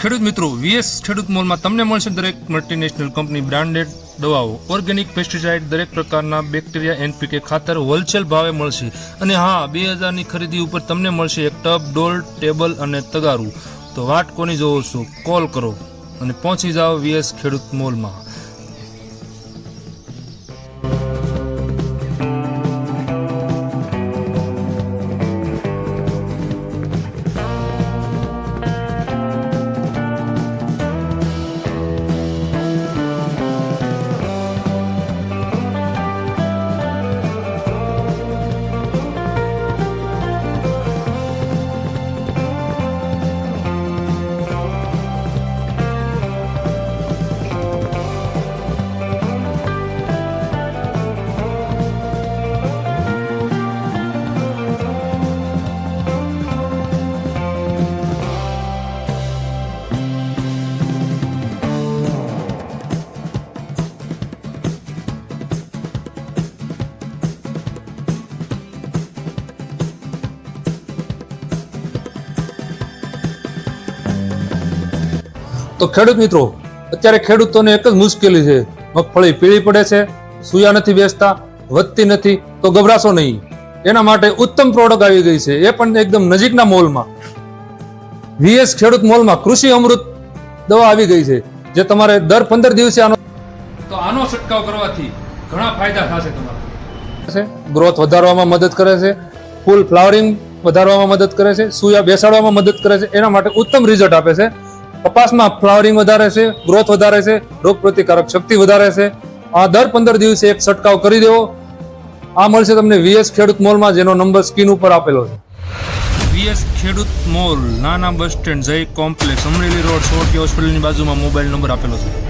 ખેડૂત મિત્રો, વીએસ ખેડૂત મોલમાં તમને મળશે દરેક મલ્ટીનેશનલ કંપની બ્રાન્ડેડ દવાઓ, ઓર્ગેનિક પેસ્ટિસાઇડ, દરેક પ્રકારના બેક્ટેરિયા એનપીકે ખાતર હોલસેલ ભાવે મળશે. અને હા, 2000ની ખરીદી ઉપર તમને મળશે એક ટબ, ડોલ, ટેબલ અને તગારું. તો વાટ કોની જોવો છો? કોલ કરો અને પહોંચી જાઓ વીએસ ખેડૂત મોલમાં. તો ખેડૂત મિત્રો, અત્યારે ખેડૂતોને એક જ મુશ્કેલી છે. મગફળી પીળી પડે છે, સુયા નથી બેસતા, વધતી નથી. તો ગભરાશો નહીં, એના માટે ઉત્તમ પ્રોડક્ટ આવી ગઈ છે, એ પણ એકદમ નજીકના મોલમાં. વીએસ ખેડૂત મોલમાં કૃષિ અમૃત દવા આવી ગઈ છે, જે તમારે દર 15 દિવસે આનો છંટકાવ કરવાથી ઘણા ફાયદા થશે. તમારા ગ્રોથ વધારવામાં મદદ કરે છે, ફૂલ ફ્લાવરિંગ વધારવામાં મદદ કરે છે, સુયા બેસાડવામાં મદદ કરે છે. એના માટે ઉત્તમ રિઝલ્ટ આપે છે. કપાસમાં ફ્લાવરિંગ વધારે છે, ગ્રોથ વધારે છે, રોગ પ્રતિકારક શક્તિ વધારે છે. આ દર 15 દિવસે એક છંટકાવ કરી દેવો. આ મળશે તમને વીએસ ખેડૂત મોલમાં, જેનો નંબર સ્ક્રીન ઉપર આપેલો છે. વીએસ ખેડૂત મોલ, નાના બસ સ્ટેન્ડ, જય કોમ્પ્લેક્સ, અમરેલી રોડ, સોરઠી હોસ્પિટલની બાજુમાં. મોબાઈલ નંબર આપેલો છે.